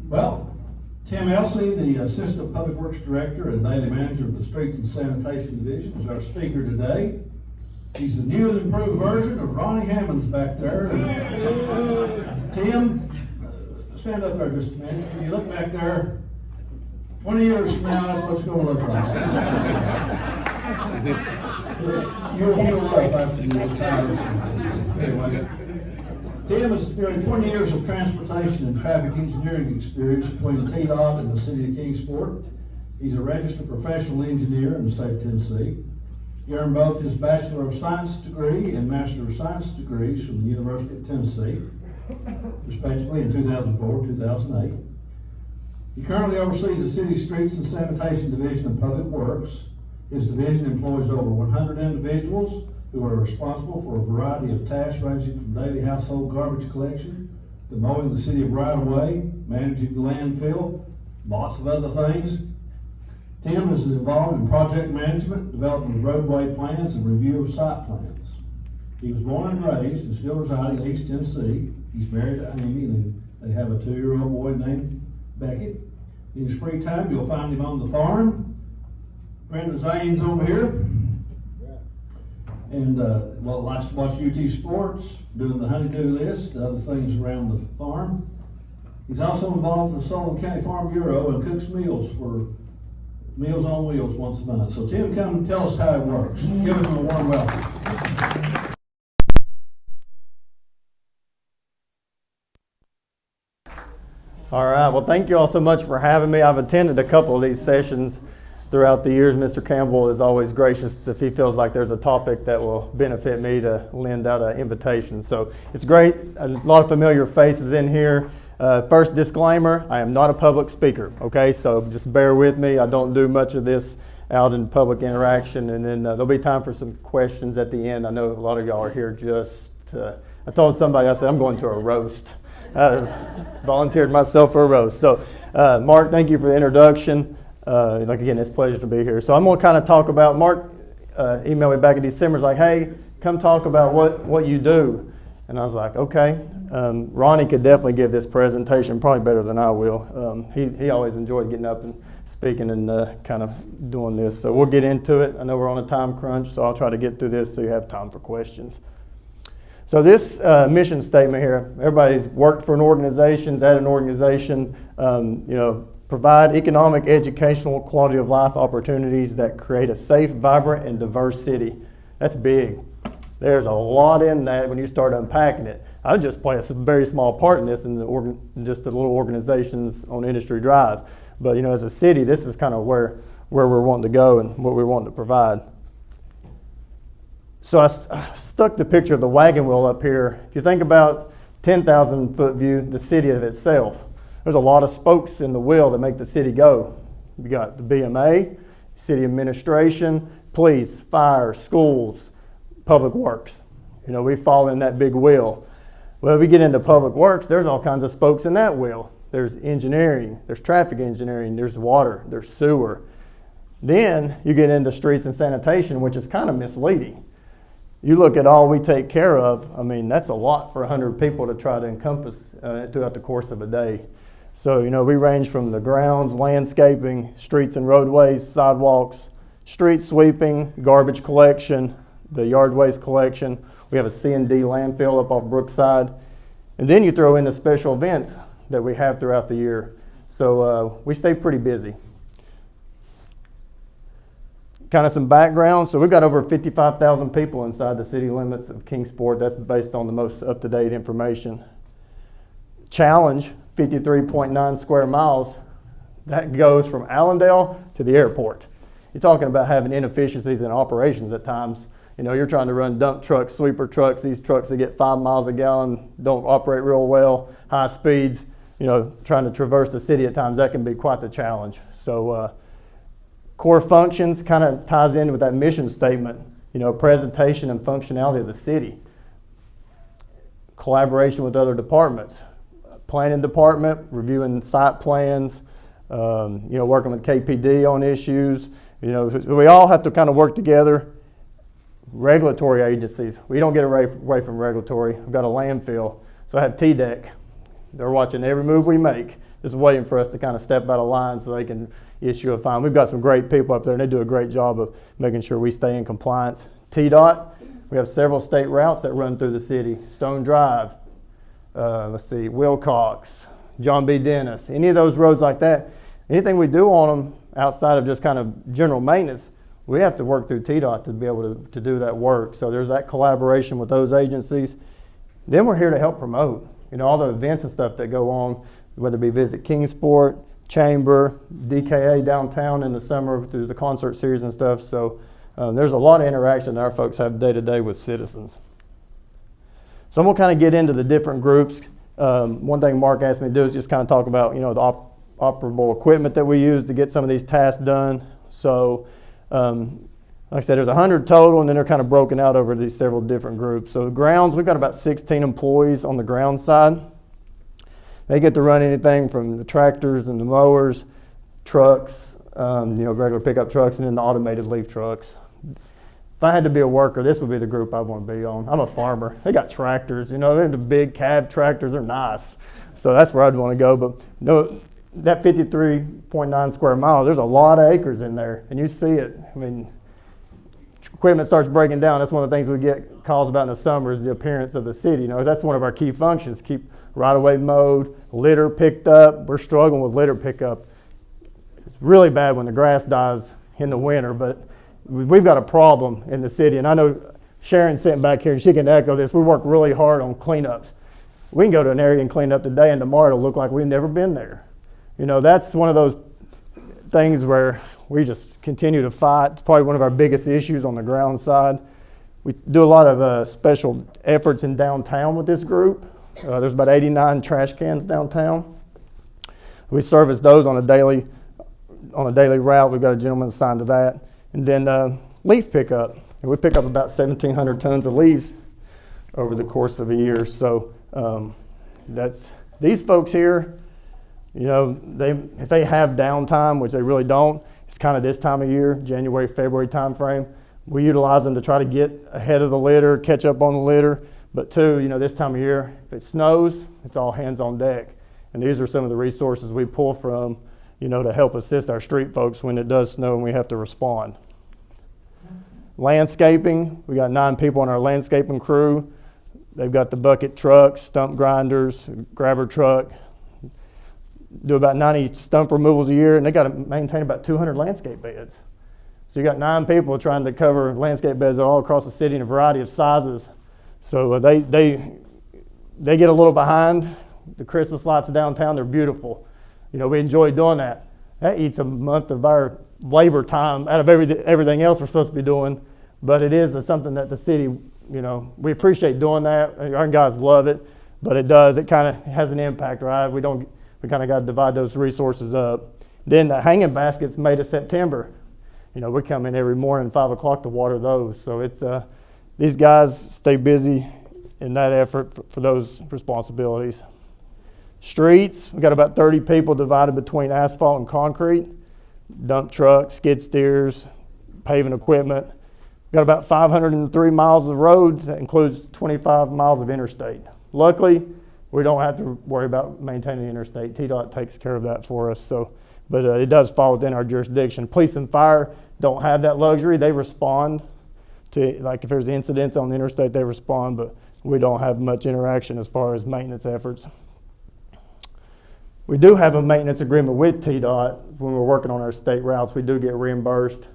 Well, Tim Elsea, the Assistant Public Works Director and Daily Manager of the Streets and Sanitation Division, is our speaker today. He's the new and improved version of Ronnie Hammond's back there. Tim, stand up there just a minute. Can you look back there? 20 years from now, that's what it's going to look like. You'll heal up after you retire. Anyway. Tim has nearly 20 years of transportation and traffic engineering experience between TDOT and the city of Kingsport. He's a registered professional engineer in the state of Tennessee. He earned both his Bachelor of Science degree and Master of Science degrees from the University of Tennessee, respectively in 2004-2008. He currently oversees the City Streets and Sanitation Division of Public Works. His division employs over 100 individuals who are responsible for a variety of tasks ranging from daily household garbage collection to mowing the city of right-of-way, managing the landfill, lots of other things. Tim is involved in project management, development of roadway plans, and review of site plans. He was born and raised and still residing in East Tennessee. He's married to Amy, and they have a 2-year-old boy named Beckett. In his free time, you'll find him on the farm. Friend of Zane's over here. And likes to watch UT sports, doing the honeydew list, other things around the farm. He's also involved with the Sullivan County Farm Bureau and cooks meals for Meals on Wheels once a month. So Tim, come and tell us how it works. Give him a warm welcome. All right, well, thank you all so much for having me. I've attended a couple of these sessions throughout the years. Mr. Campbell is always gracious if he feels like there's a topic that will benefit me to lend out an invitation. So it's great, a lot of familiar faces in here. First disclaimer, I am not a public speaker, okay? So just bear with me. I don't do much of this out in public interaction. And then there'll be time for some questions at the end. I know a lot of y'all are here I told somebody, I said, I'm going to a roast. Volunteered myself for a roast. So Mark, thank you for the introduction. Again, it's a pleasure to be here. So I'm going to kind of talk about, Mark emailed me back in December, like, hey, come talk about what you do. And I was like, okay. Ronnie could definitely give this presentation, probably better than I will. He always enjoyed getting up and speaking and kind of doing this. So we'll get into it. I know we're on a time crunch, so I'll try to get through this so you have time for questions. So this mission statement here, everybody's worked for an organization, at an organization, provide economic, educational, quality of life opportunities that create a safe, vibrant, and diverse city. That's big. There's a lot in that when you start unpacking it. I just play a very small part in this in just the little organizations on Industry Drive. But as a city, this is kind of where we're wanting to go and what we're wanting to provide. So I stuck the picture of the wagon wheel up here. If you think about 10,000 foot view, the city of itself, there's a lot of spokes in the wheel that make the city go. You got the BMA, city administration, police, fire, schools, public works. We fall in that big wheel. Well, if we get into public works, there's all kinds of spokes in that wheel. There's engineering, there's traffic engineering, there's water, there's sewer. Then you get into streets and sanitation, which is kind of misleading. You look at all we take care of, that's a lot for 100 people to try to encompass throughout the course of a day. So, we range from the grounds, landscaping, streets and roadways, sidewalks, street sweeping, garbage collection, the yard waste collection. We have a C&D landfill up off Brookside. And then you throw in the special events that we have throughout the year. So we stay pretty busy. Kind of some background. So we've got over 55,000 people inside the city limits of Kingsport. That's based on the most up-to-date information. Challenge, 53.9 square miles. That goes from Allendale to the airport. You're talking about having inefficiencies in operations at times. You're trying to run dump trucks, sweeper trucks, these trucks that get 5 miles a gallon, don't operate real well, high speeds, trying to traverse the city at times, that can be quite the challenge. So core functions kind of ties in with that mission statement, presentation and functionality of the city. Collaboration with other departments. Planning department, reviewing site plans, working with KPD on issues. We all have to kind of work together. Regulatory agencies, we don't get away from regulatory. We've got a landfill, so I have TDEC. They're watching every move we make. just waiting for us to kind of step out of line so they can issue a fine. We've got some great people up there, and they do a great job of making sure we stay in compliance. TDOT, we have several state routes that run through the city. Stone Drive, Wilcox, John B. Dennis, any of those roads like that. Anything we do on them outside of just kind of general maintenance, we have to work through TDOT to be able to do that work. So there's that collaboration with those agencies. Then we're here to help promote, all the events and stuff that go on, whether it be Visit Kingsport, Chamber, DKA downtown in the summer through the concert series and stuff. So there's a lot of interaction that our folks have day to day with citizens. So I'm gonna kind of get into the different groups. One thing Mark asked me to do is just kind of talk about, the operable equipment that we use to get some of these tasks done. So like I said, there's 100 total, and then they're kind of broken out over these several different groups. So grounds, we've got about 16 employees on the ground side. They get to run anything from the tractors and the mowers, trucks, regular pickup trucks, and then the automated leaf trucks. If I had to be a worker, this would be the group I want to be on. I'm a farmer. They got tractors, they're the big cab tractors, they're nice. So that's where I'd want to go. But that 53.9 square miles, there's a lot of acres in there, and you see it. Equipment starts breaking down. That's one of the things we get calls about in the summer is the appearance of the city. That's one of our key functions. Keep right-of-way mowed, litter picked up. We're struggling with litter pickup. It's really bad when the grass dies in the winter, but we've got a problem in the city. And I know Sharon's sitting back here and she can echo this. We work really hard on cleanups. We can go to an area and clean up today, and tomorrow it'll look like we've never been there. That's one of those things where we just continue to fight. It's probably one of our biggest issues on the ground side. We do a lot of special efforts in downtown with this group. There's about 89 trash cans downtown. We service those on a daily route. We've got a gentleman assigned to that. And then leaf pickup. And we pick up about 1,700 tons of leaves over the course of a year. So that's these folks here. If they have downtime, which they really don't, it's kind of this time of year, January, February time frame. We utilize them to try to get ahead of the litter, catch up on the litter. But two, this time of year, if it snows, it's all hands on deck. And these are some of the resources we pull from, to help assist our street folks when it does snow and we have to respond. Landscaping, we got 9 people on our landscaping crew. They've got the bucket trucks, stump grinders, grabber truck. Do about 90 stump removals a year, and they got to maintain about 200 landscape beds. So you got 9 people trying to cover landscape beds all across the city in a variety of sizes. So they get a little behind. The Christmas lights downtown, they're beautiful. We enjoy doing that. That eats a month of our labor time out of everything else we're supposed to be doing. But it is something that the city, we appreciate doing that. Our guys love it, but it kind of has an impact, right? We kind of got to divide those resources up. Then the hanging baskets May to September. We come in every morning 5 o'clock to water those. So it's these guys stay busy in that effort for those responsibilities. Streets, we got about 30 people divided between asphalt and concrete, dump trucks, skid steers, paving equipment. We've got about 503 miles of road. That includes 25 miles of interstate. Luckily, we don't have to worry about maintaining the interstate. TDOT takes care of that for us. But it does fall within our jurisdiction. Police and fire don't have that luxury. They respond to, like if there's incidents on the interstate, they respond, but we don't have much interaction as far as maintenance efforts. We do have a maintenance agreement with TDOT. When we're working on our state routes, we do get reimbursed.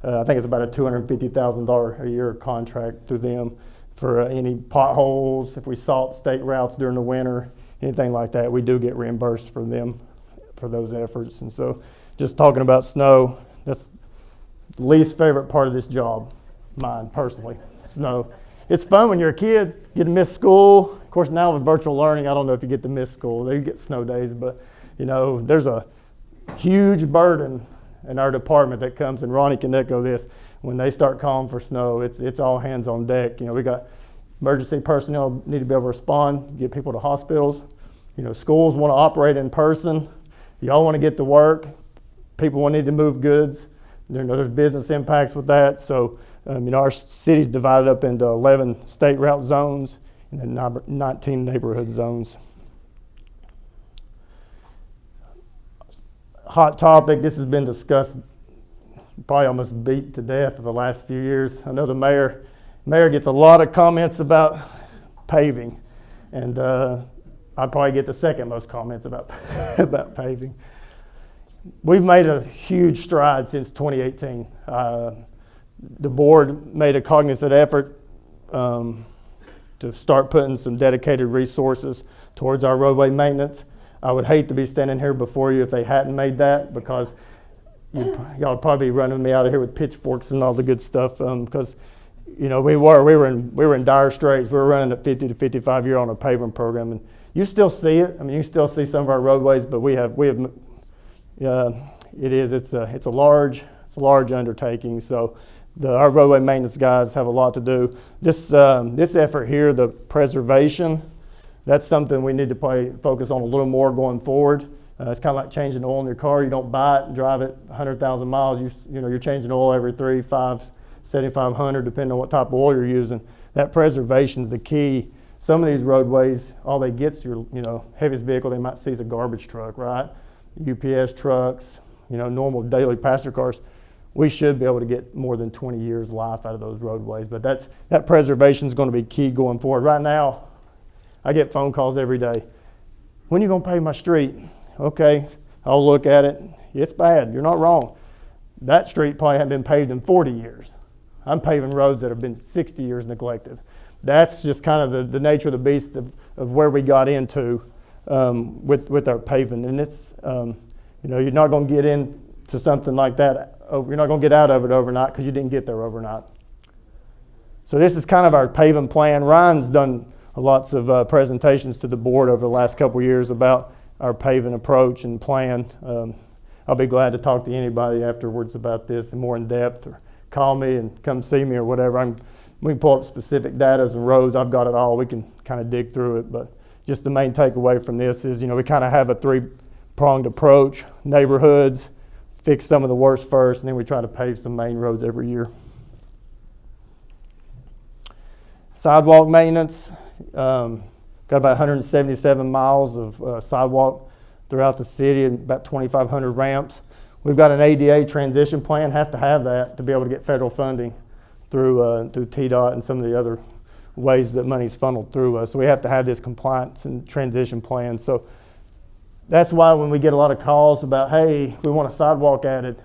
I think it's about a $250,000 a year contract through them for any potholes. If we salt state routes during the winter, anything like that, we do get reimbursed for them for those efforts. And so just talking about snow, that's the least favorite part of this job, mine personally, snow. It's fun when you're a kid, you get to miss school. Of course, now with virtual learning, I don't know if you get to miss school. You get snow days, but there's a huge burden in our department that comes, and Ronnie can echo this, when they start calling for snow, it's all hands on deck. We got emergency personnel need to be able to respond, get people to hospitals. Schools want to operate in person. Y'all want to get to work. People want need to move goods. There's business impacts with that. So, our city's divided up into 11 state route zones and then 19 neighborhood zones. hot topic. This has been discussed, probably almost beat to death for the last few years. I know the mayor gets a lot of comments about paving, and I probably get the second most comments about about paving. We've made a huge stride since 2018. The board made a cognizant effort to start putting some dedicated resources towards our roadway maintenance. I would hate to be standing here before you if they hadn't made that, because y'all would probably be running me out of here with pitchforks and all the good stuff, because we were in dire straits. We were running a 50 to 55 year on a paving program, and you still see it. I mean, you still see some of our roadways, but it's a large undertaking. So our roadway maintenance guys have a lot to do. This effort here, the preservation, that's something we need to probably focus on a little more going forward. It's kind of like changing oil in your car. You don't buy it and drive it 100,000 miles. You're changing oil every 3, 5, 7,500, depending on what type of oil you're using. That preservation is the key. Some of these roadways, all they get's your heaviest vehicle they might see is a garbage truck, right? UPS trucks, normal daily passenger cars. We should be able to get more than 20 years life out of those roadways, but that preservation is going to be key going forward. Right now, I get phone calls every day. When are you going to pave my street? Okay, I'll look at it. It's bad. You're not wrong. That street probably hasn't been paved in 40 years. I'm paving roads that have been 60 years neglected. That's just kind of the nature of the beast of where we got into with our paving. And it's, you're not going to get into something like that. You're not going to get out of it overnight because you didn't get there overnight. So this is kind of our paving plan. Ryan's done lots of presentations to the board over the last couple of years about our paving approach and plan. I'll be glad to talk to anybody afterwards about this and more in depth, or call me and come see me or whatever. We can pull up specific data and roads. I've got it all. We can kind of dig through it. But just the main takeaway from this is, we kind of have a 3-pronged approach. Neighborhoods, fix some of the worst first, and then we try to pave some main roads every year. Sidewalk maintenance. Got about 177 miles of sidewalk throughout the city and about 2,500 ramps. We've got an ADA transition plan. Have to have that to be able to get federal funding through TDOT and some of the other ways that money's funneled through us. So we have to have this compliance and transition plan. So that's why when we get a lot of calls about, hey, we want a sidewalk added,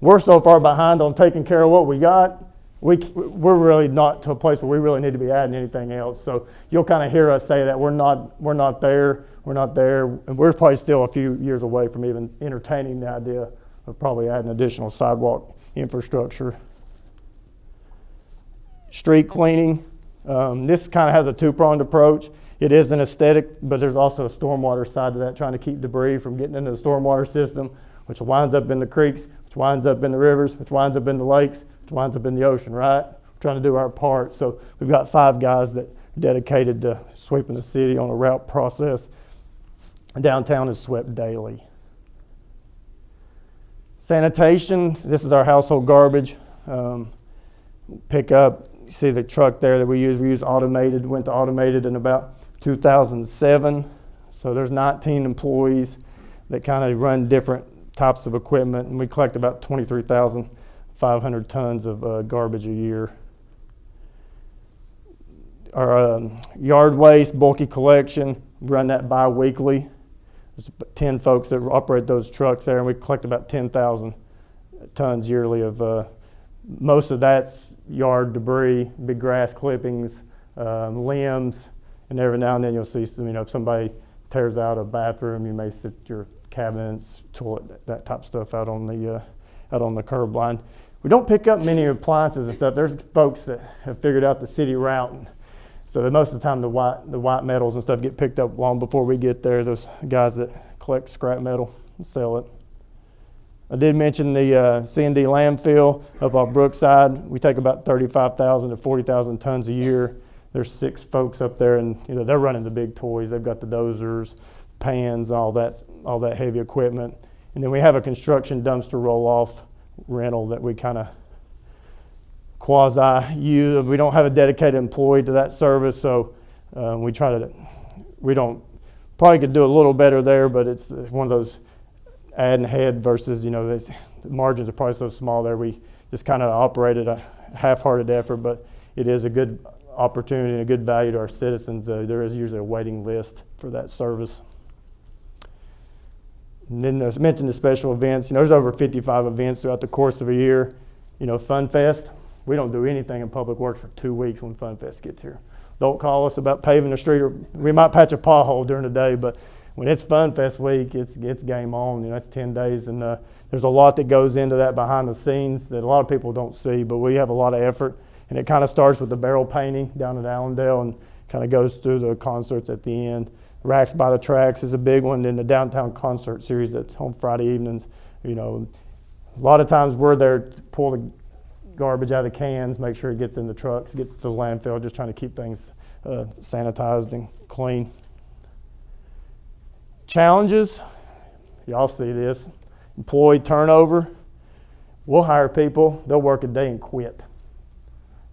we're so far behind on taking care of what we got. We're really not to a place where we really need to be adding anything else. So you'll kind of hear us say that we're not there, and we're probably still a few years away from even entertaining the idea of probably adding additional sidewalk infrastructure. Street cleaning. This kind of has a 2-pronged approach. It is an aesthetic, but there's also a stormwater side to that, trying to keep debris from getting into the stormwater system, which winds up in the creeks, which winds up in the rivers, which winds up in the lakes, which winds up in the ocean, right? We're trying to do our part. So we've got 5 guys that are dedicated to sweeping the city on a route process. Downtown is swept daily. Sanitation, this is our household garbage. Pick up, you see the truck there that we use automated, went to automated in about 2007. So there's 19 employees that kind of run different types of equipment, and we collect about 23,500 tons of garbage a year. Our yard waste, bulky collection, run that bi-weekly. There's 10 folks that operate those trucks there, and we collect about 10,000 tons yearly of, most of that's yard debris, big grass clippings, limbs, and every now and then you'll see some, if somebody tears out a bathroom, you may sit your cabinets, toilet, that type of stuff out on the curb line. We don't pick up many appliances and stuff. There's folks that have figured out the city route, and so that most of the time the white metals and stuff get picked up long before we get there. Those guys that collect scrap metal and sell it. I did mention the C&D landfill up off Brookside. We take about 35,000 to 40,000 tons a year. There's 6 folks up there, and they're running the big toys. They've got the dozers, pans, all that heavy equipment. And then we have a construction dumpster roll-off rental that we kind of quasi use. We don't have a dedicated employee to that service, so we don't, probably could do a little better there, but it's one of those, adding head versus, the margins are probably so small there. We just kind of operated a half-hearted effort, but it is a good opportunity and a good value to our citizens. There is usually a waiting list for that service. And then as mentioned, the special events. There's over 55 events throughout the course of a year. Fun Fest, we don't do anything in Public Works for 2 weeks when Fun Fest gets here. Don't call us about paving the street, or we might patch a pothole during the day, but when it's Fun Fest week, it's game on. It's 10 days, and there's a lot that goes into that behind the scenes that a lot of people don't see, but we have a lot of effort. And it kind of starts with the barrel painting down at Allendale and kind of goes through the concerts at the end. Racks by the Tracks is a big one. Then the downtown concert series that's on Friday evenings. A lot of times we're there to pull the garbage out of the cans, make sure it gets in the trucks, gets to the landfill, just trying to keep things sanitized and clean. Challenges, y'all see this. Employee turnover. We'll hire people, they'll work a day and quit.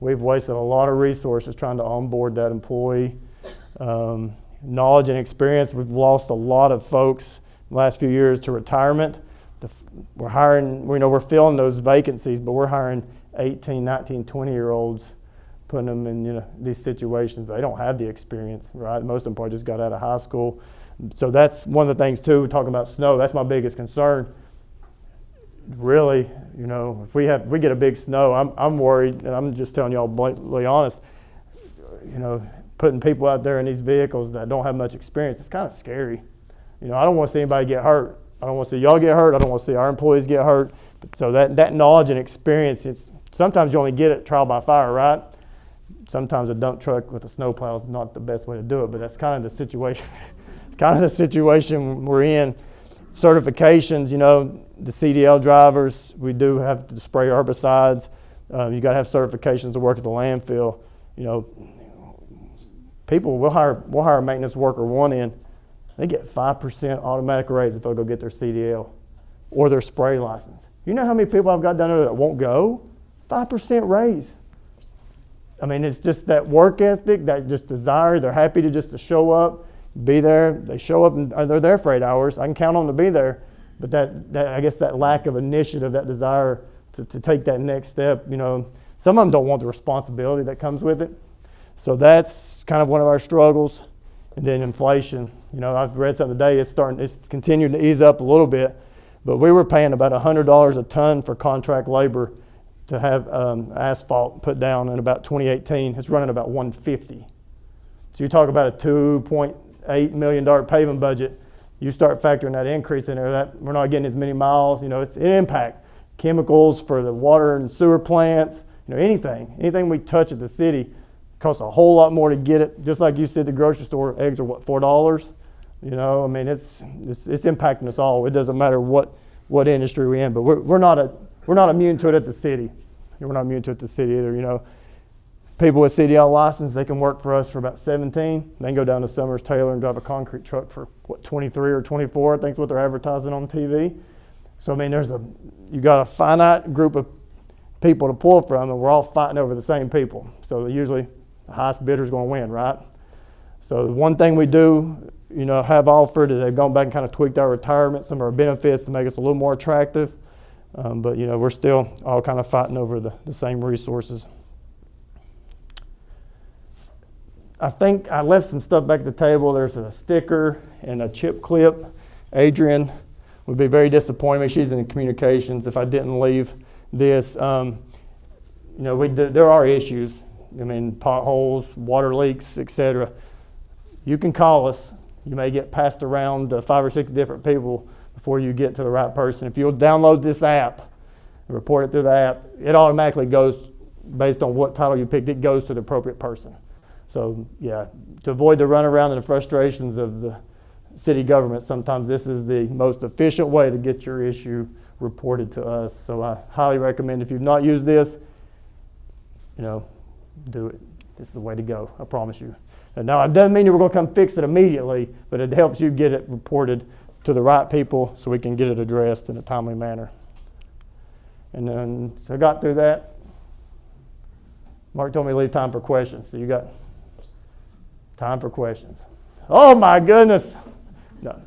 We've wasted a lot of resources trying to onboard that employee. Knowledge and experience, we've lost a lot of folks in the last few years to retirement. We're hiring, we're filling those vacancies, but we're hiring 18, 19, 20-year-olds, putting them in these situations. They don't have the experience, right? Most of them probably just got out of high school. So that's one of the things too, talking about snow, that's my biggest concern. Really, if we get a big snow, I'm worried, and I'm just telling y'all blatantly honest, putting people out there in these vehicles that don't have much experience, it's kind of scary. I don't want to see anybody get hurt. I don't want to see y'all get hurt. I don't want to see our employees get hurt. So that knowledge and experience, sometimes you only get it trial by fire, right? Sometimes a dump truck with a snowplow is not the best way to do it, but that's kind of the situation. We're in. Certifications, the CDL drivers, we do have to spray herbicides. You got to have certifications to work at the landfill. People, we'll hire a maintenance worker one in, they get 5% automatic raise if they'll go get their CDL or their spray license. You know how many people I've got down there that won't go? 5% raise. I mean, it's just that work ethic, that just desire. They're happy to show up, be there. They show up and they're there for 8 hours. I can count on them to be there. But I guess that lack of initiative, that desire to take that next step, some of them don't want the responsibility that comes with it. So that's kind of one of our struggles. And then inflation. I've read something today, it's continued to ease up a little bit, but we were paying about $100 a ton for contract labor to have asphalt put down in about 2018. It's running about $150. So you talk about a $2.8 million paving budget. You start factoring that increase in there, that we're not getting as many miles. It's an impact. Chemicals for the water and sewer plants. Anything we touch at the city costs a whole lot more to get it. Just like you said, the grocery store eggs are what, $4? It's impacting us all. It doesn't matter what industry we're in, but we're not immune to it at the city. We're not immune to it at the city either. People with CDL license, they can work for us for about 17. They can go down to Summers Taylor and drive a concrete truck for 23 or 24. I think is what they're advertising on TV. So you got a finite group of people to pull from, and we're all fighting over the same people. So usually the highest bidder is going to win, right? So the one thing we do, have offered is they've gone back and kind of tweaked our retirement, some of our benefits to make us a little more attractive. But we're still all kind of fighting over the same resources. I think I left some stuff back at the table. There's a sticker and a chip clip. Adrian would be very disappointed. She's in communications if I didn't leave this. There are issues. Potholes, water leaks, etc. You can call us. You may get passed around to 5 or 6 different people before you get to the right person. If you'll download this app and report it through the app, it automatically goes, based on what title you picked, it goes to the appropriate person. So yeah, to avoid the runaround and the frustrations of the city government, sometimes this is the most efficient way to get your issue reported to us. So I highly recommend, if you've not used this, do it. This is the way to go, I promise you. And now it doesn't mean we're going to come fix it immediately, but it helps you get it reported to the right people so we can get it addressed in a timely manner. And then, so I got through that. Mark told me to leave time for questions, so you got time for questions. Oh my goodness. No.